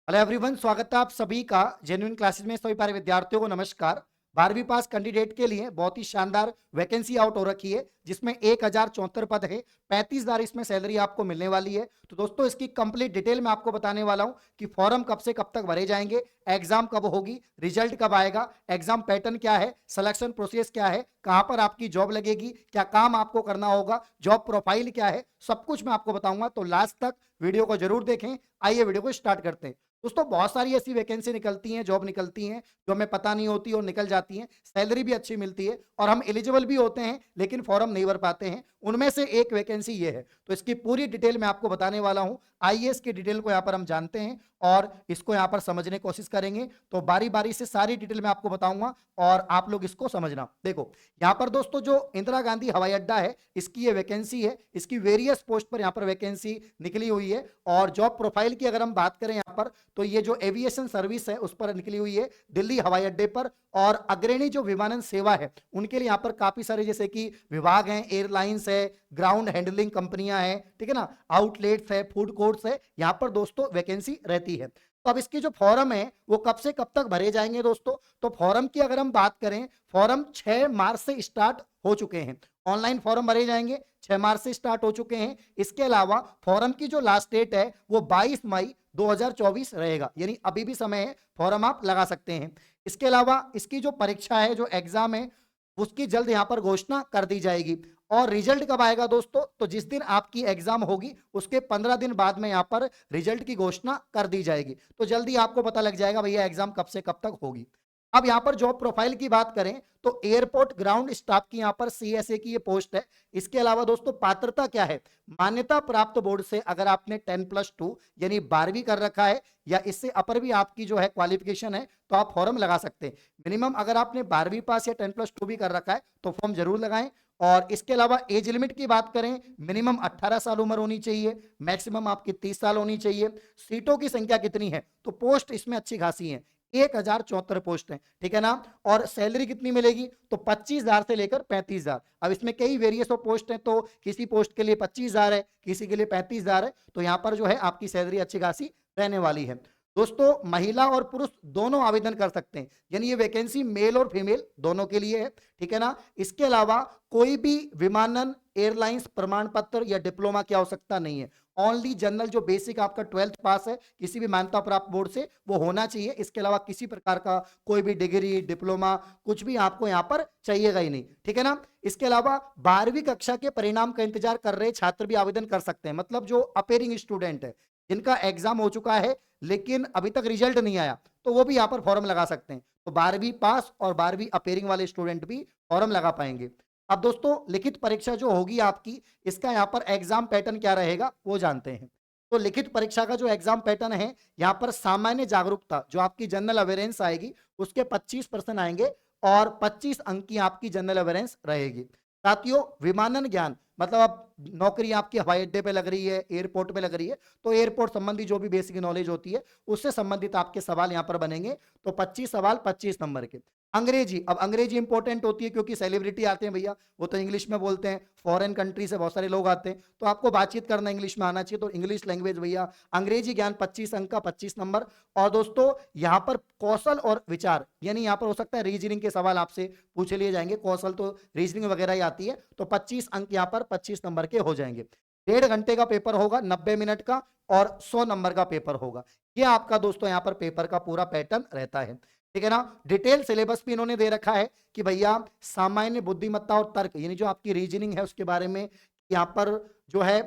Hello everyone, स्वागत है आप सभी का जेन्युइन क्लासेस में। सभी प्यारे विद्यार्थियों को नमस्कार। 12वीं पास कैंडिडेट के लिए बहुत ही शानदार वैकेंसी आउट हो रखी है, जिसमें 1074 पद है। 35,000 इसमें सैलरी आपको मिलने वाली है। तो दोस्तों, इसकी कंप्लीट डिटेल में आपको बताने वाला हूं कि फॉर्म कब से कब तक भरे जाएंगे, एग्जाम कब होगी, रिजल्ट कब आएगा, एग्जाम पैटर्न क्या है, सिलेक्शन प्रोसेस क्या है, कहां पर आपकी जॉब लगेगी, क्या काम आपको करना होगा, जॉब प्रोफाइल क्या है, सब कुछ मैं आपको बताऊंगा। तो लास्ट तक वीडियो को जरूर देखें। आइए वीडियो को स्टार्ट करते हैं। दोस्तों, बहुत सारी ऐसी वैकेंसी निकलती हैं, जॉब निकलती हैं जो हमें पता नहीं होती और निकल जाती हैं। सैलरी भी अच्छी मिलती है और हम एलिजिबल भी होते हैं, लेकिन फॉर्म नहीं भर पाते हैं। उनमें से एक वैकेंसी ये है। तो इसकी पूरी डिटेल मैं आपको बताने वाला हूं। आइए इसकी डिटेल को यहाँ पर हम जानते हैं और इसको यहाँ पर समझने की कोशिश करेंगे। तो बारी बारी से सारी डिटेल मैं आपको बताऊंगा और आप लोग इसको समझना। देखो, यहाँ पर दोस्तों जो इंदिरा गांधी हवाई अड्डा है, इसकी ये वैकेंसी है। इसकी वेरियस पोस्ट पर यहाँ पर वैकेंसी निकली हुई है। और जॉब प्रोफाइल की अगर हम बात करें यहाँ पर, तो ये जो एविएशन सर्विस है उस पर निकली हुई है, दिल्ली हवाई अड्डे पर। और अग्रणी जो विमानन सेवा है उनके लिए यहाँ पर काफी सारे जैसे कि विभाग हैं, एयरलाइंस है, ग्राउंड हैंडलिंग कंपनियां हैं, ठीक है ना, आउटलेट्स है, फूड कोर्ट्स है, यहाँ पर दोस्तों वैकेंसी रहती है। तो अब इसके जो फॉर्म है वो कब से कब तक भरे जाएंगे दोस्तों? तो फॉर्म की अगर हम बात करें, फॉर्म 6 मार्च से स्टार्ट हो चुके हैं। ऑनलाइन फॉर्म भरे जाएंगे, 6 मार्च से स्टार्ट हो चुके हैं। इसके अलावा फॉर्म की जो लास्ट डेट है वो 22 मई 2024 रहेगा, यानी अभी भी समय है, फॉर्म आप लगा सकते हैं। इसके अलावा इसकी जो परीक्षा है, जो एग्जाम है, उसकी जल्द यहां पर घोषणा कर दी जाएगी। और रिजल्ट कब आएगा दोस्तों? तो जिस दिन आपकी एग्जाम होगी उसके 15 दिन बाद में यहां पर रिजल्ट की घोषणा कर दी जाएगी। तो जल्दी आपको पता लग जाएगा भैया एग्जाम कब से कब तक होगी। अब यहां पर जॉब प्रोफाइल की बात करें तो एयरपोर्ट ग्राउंड स्टाफ की यहां पर सीएसए की ये पोस्ट है। इसके अलावा दोस्तों पात्रता क्या है? मान्यता प्राप्त बोर्ड से अगर आपने 10+2 यानी 12वीं कर रखा है या इससे अपर भी आपकी जो है क्वालिफिकेशन है, तो आप फॉर्म लगा सकते हैं। मिनिमम अगर आपने 12वीं पास या 10+2 भी कर रखा है तो फॉर्म जरूर लगाएं। और इसके अलावा एज लिमिट की बात करें, मिनिमम 18 साल उम्र होनी चाहिए, मैक्सिमम आपकी 30 साल होनी चाहिए। सीटों की संख्या कितनी है? तो पोस्ट इसमें अच्छी खासी है, 1074 पोस्ट है, ठीक है ना। और सैलरी कितनी मिलेगी? तो 25,000 से लेकर 35,000। अब इसमें कई वेरियस ऑफ पोस्ट है, तो किसी पोस्ट के लिए 25,000 है, किसी के लिए 35,000 है। तो यहां पर जो है आपकी सैलरी अच्छी खासी रहने वाली है। दोस्तों, महिला और पुरुष दोनों आवेदन कर सकते हैं, यानी ये वैकेंसी मेल और फीमेल दोनों के लिए है, ठीक है ना। इसके अलावा कोई भी विमानन एयरलाइंस प्रमाण पत्र या डिप्लोमा की आवश्यकता नहीं है। ओनली जनरल जो बेसिक आपका 12th पास है किसी भी मान्यता प्राप्त बोर्ड से, वो होना चाहिए। इसके अलावा किसी प्रकार का कोई भी डिग्री, डिप्लोमा, कुछ भी आपको यहाँ पर चाहिएगा ही नहीं, ठीक है ना। इसके अलावा 12वीं कक्षा के परिणाम का इंतजार कर रहे छात्र भी आवेदन कर सकते हैं। मतलब जो अपेयरिंग स्टूडेंट है, जिनका एग्जाम हो चुका है लेकिन अभी तक रिजल्ट नहीं आया, तो वो भी यहाँ पर फॉर्म लगा सकते हैं। तो 12वीं पास और 12वीं अपेयरिंग वाले स्टूडेंट भी फॉर्म लगा पाएंगे। अब दोस्तों, लिखित परीक्षा जो होगी आपकी, इसका यहाँ पर एग्जाम पैटर्न क्या रहेगा वो जानते हैं। तो लिखित परीक्षा का जो एग्जाम पैटर्न है, यहाँ पर सामान्य जागरूकता जो आपकी जनरल अवेयरेंस आएगी उसके 25% आएंगे और 25 अंक की आपकी जनरल अवेयरेंस रहेगी। साथियों, विमानन ज्ञान मतलब अब नौकरी आपकी हवाई अड्डे पे लग रही है, एयरपोर्ट पे लग रही है, तो एयरपोर्ट संबंधी जो भी बेसिक नॉलेज होती है उससे संबंधित आपके सवाल यहाँ पर बनेंगे। तो 25 सवाल 25 नंबर के। अंग्रेजी, अब अंग्रेजी इंपॉर्टेंट होती है क्योंकि सेलिब्रिटी आते हैं भैया, वो तो इंग्लिश में बोलते हैं, फॉरेन कंट्री से बहुत सारे लोग आते हैं, तो आपको बातचीत करना इंग्लिश में आना चाहिए। तो इंग्लिश लैंग्वेज भैया, अंग्रेजी ज्ञान 25 अंक का 25 नंबर। और दोस्तों, यहाँ पर कौशल और विचार, यानी यहाँ पर हो सकता है रीजनिंग के सवाल आपसे पूछे लिए जाएंगे। कौशल तो रीजनिंग वगैरह ही आती है, तो 25 अंक यहाँ पर 25 नंबर के हो जाएंगे। 1.5 घंटे का पेपर होगा, 90 मिनट का, और 100 नंबर का पेपर होगा। ये आपका दोस्तों यहाँ पर पेपर का पूरा पैटर्न रहता है, ठीक है ना। डिटेल सिलेबस भी इन्होंने दे रखा है कि भैया सामान्य बुद्धिमत्ता और तर्क, यानी जो आपकी रीजनिंग है उसके बारे में यहाँ पर जो है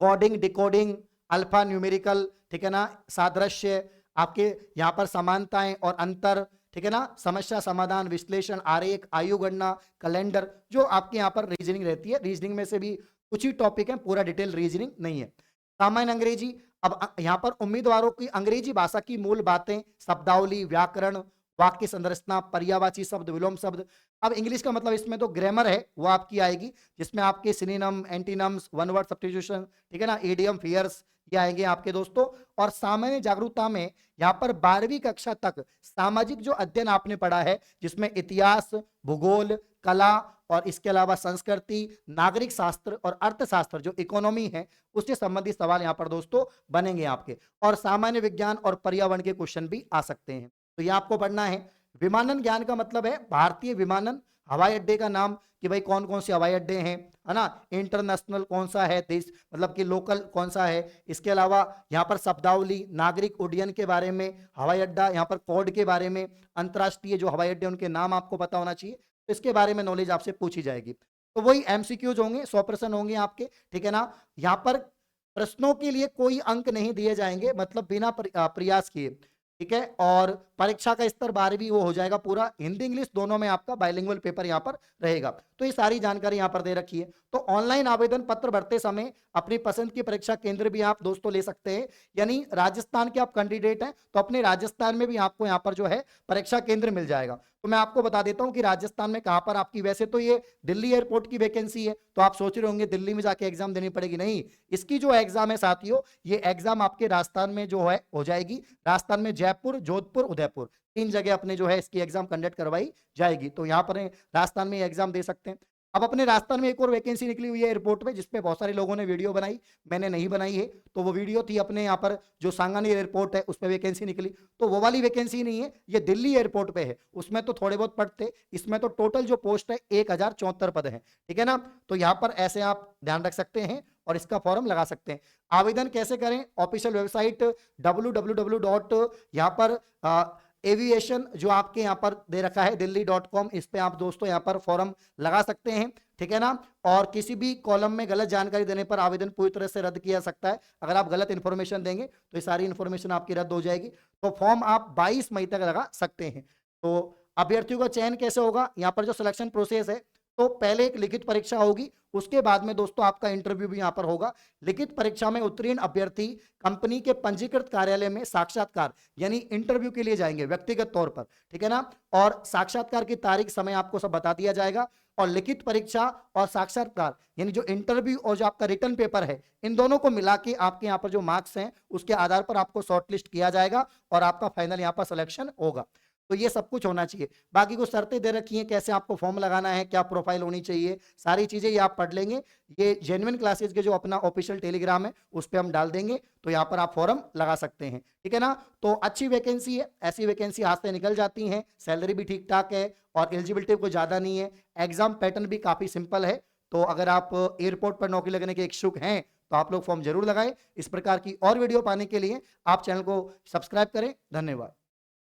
कोडिंग, डिकोडिंग, अल्फा न्यूमेरिकल, ठीक है ना, सादृश्य, आपके यहाँ पर समानताएं और अंतर, ठीक है ना, समस्या समाधान, विश्लेषण, आरेख, आयु गणना, कैलेंडर, जो आपके यहाँ पर रीजनिंग रहती है। रीजनिंग में से भी कुछ ही टॉपिक है, पूरा डिटेल रीजनिंग नहीं है। सामान्य अंग्रेजी, अब यहाँ पर उम्मीदवारों की अंग्रेजी भाषा की मूल बातें, शब्दावली, व्याकरण, वाक्य संरचना, पर्यायवाची शब्द, विलोम शब्द। अब इंग्लिश का मतलब इसमें तो ग्रामर है वो आपकी आएगी, जिसमें आपके synonym, antonyms, one word substitution, ठीक है ना, इडियम, फियर्स, ये आएंगे आपके दोस्तों। और सामान्य जागरूकता में यहाँ पर 12वीं कक्षा तक सामाजिक जो अध्ययन आपने पढ़ा है, जिसमें इतिहास, भूगोल, कला और इसके अलावा संस्कृति, नागरिक शास्त्र और अर्थशास्त्र जो इकोनॉमी है उससे संबंधित सवाल यहाँ पर दोस्तों बनेंगे आपके। और सामान्य विज्ञान और पर्यावरण के क्वेश्चन भी आ सकते हैं। तो ये आपको पढ़ना है। विमानन ज्ञान का मतलब है भारतीय विमानन हवाई अड्डे का नाम, कि भाई कौन कौन से हवाई अड्डे हैं, है ना, इंटरनेशनल कौन सा है देश, मतलब कि लोकल कौन सा है। इसके अलावा यहाँ पर शब्दावली, नागरिक उड्डयन के बारे में, हवाई अड्डा यहाँ पर कोड के बारे में, अंतर्राष्ट्रीय जो हवाई अड्डे उनके नाम आपको पता होना चाहिए। तो इसके बारे में नॉलेज आपसे पूछी जाएगी। तो वही एमसीक्यूज होंगे, 100% होंगे आपके, ठीक है ना। यहाँ पर प्रश्नों के लिए कोई अंक नहीं दिए जाएंगे, मतलब बिना प्रयास किए, ठीक है। और परीक्षा का स्तर 12वीं वो हो जाएगा पूरा, हिंदी इंग्लिश दोनों में आपका बाइलिंगुअल पेपर यहाँ पर रहेगा। तो ये सारी जानकारी यहाँ पर दे रखी है। तो ऑनलाइन आवेदन पत्र भरते समय अपनी पसंद की परीक्षा केंद्र भी आप दोस्तों ले सकते हैं। यानी राजस्थान के आप कैंडिडेट हैं तो अपने राजस्थान में भी आपको यहाँ पर जो है परीक्षा केंद्र मिल जाएगा। तो मैं आपको बता देता हूँ कि राजस्थान में कहाँ पर आपकी, वैसे तो ये दिल्ली एयरपोर्ट की वैकेंसी है, तो आप सोच रहे होंगे दिल्ली में जाके एग्जाम देनी पड़ेगी, नहीं। इसकी जो एग्जाम है साथियों, ये एग्जाम आपके राजस्थान में जो है हो जाएगी। राजस्थान में जयपुर, जोधपुर, उदयपुर 3 जगह अपने जो है इसकी एग्जाम कंडक्ट करवाई जाएगी। तो यहाँ पर राजस्थान में एग्जाम दे सकते हैं। अब अपने राजस्थान में एक और वैकेंसी निकली हुई है एयरपोर्ट पे, जिसपे बहुत सारे लोगों ने वीडियो बनाई, मैंने नहीं बनाई है। तो वो वीडियो थी अपने यहाँ पर जो सांगानेर एयरपोर्ट है उस पर वैकेंसी निकली, तो वो वाली वैकेंसी नहीं है, ये दिल्ली एयरपोर्ट पे है। उसमें तो थोड़े बहुत पद थे, इसमें तो टोटल जो पोस्ट है 1074 पद है, ठीक है ना। तो यहाँ पर ऐसे आप ध्यान रख सकते हैं और इसका फॉर्म लगा सकते हैं। आवेदन कैसे करें? Official website www. यहाँ पर एविएशन जो आपके यहाँ पर दे रखा है delhi.com, इस पे आप दोस्तों यहाँ पर फॉर्म लगा सकते हैं, ठीक है ना। और किसी भी कॉलम में गलत जानकारी देने पर आवेदन पूरी तरह से रद्द किया सकता है। अगर आप गलत इंफॉर्मेशन देंगे तो ये सारी इंफॉर्मेशन आपकी रद्द हो जाएगी। तो फॉर्म आप 22 मई तक लगा सकते हैं। तो अभ्यर्थियों का चयन कैसे होगा? यहाँ पर जो सिलेक्शन प्रोसेस है, तो पहले एक लिखित परीक्षा होगी, उसके बाद में दोस्तों आपका इंटरव्यू भी यहाँ पर होगा। लिखित परीक्षा में उत्तीर्ण अभ्यर्थी कंपनी के पंजीकृत कार्यालय में साक्षात्कार यानी इंटरव्यू के लिए जाएंगे व्यक्तिगत तौर पर, ठीक है ना। और साक्षात्कार की तारीख समय आपको सब बता दिया जाएगा। और लिखित परीक्षा और साक्षात्कार यानी जो इंटरव्यू और जो आपका रिटर्न पेपर है, इन दोनों को मिला के आपके यहाँ पर जो मार्क्स हैं उसके आधार पर आपको शॉर्टलिस्ट किया जाएगा और आपका फाइनल यहाँ पर सिलेक्शन होगा। तो ये सब कुछ होना चाहिए। बाकी कुछ शर्तें दे रखी हैं, कैसे आपको फॉर्म लगाना है, क्या प्रोफाइल होनी चाहिए, सारी चीजें ये आप पढ़ लेंगे। ये जेन्युइन क्लासेस के जो अपना ऑफिशियल टेलीग्राम है उस पर हम डाल देंगे, तो यहाँ पर आप फॉर्म लगा सकते हैं, ठीक है ना। तो अच्छी वैकेंसी है, ऐसी वैकेंसी हाथ से निकल जाती है, सैलरी भी ठीक ठाक है और एलिजिबिलिटी कोई ज्यादा नहीं है। एग्जाम पैटर्न भी काफी सिंपल है। तो अगर आप एयरपोर्ट पर नौकरी लगने के इच्छुक हैं तो आप लोग फॉर्म जरूर लगाएं। इस प्रकार की और वीडियो पाने के लिए आप चैनल को सब्सक्राइब करें। धन्यवाद।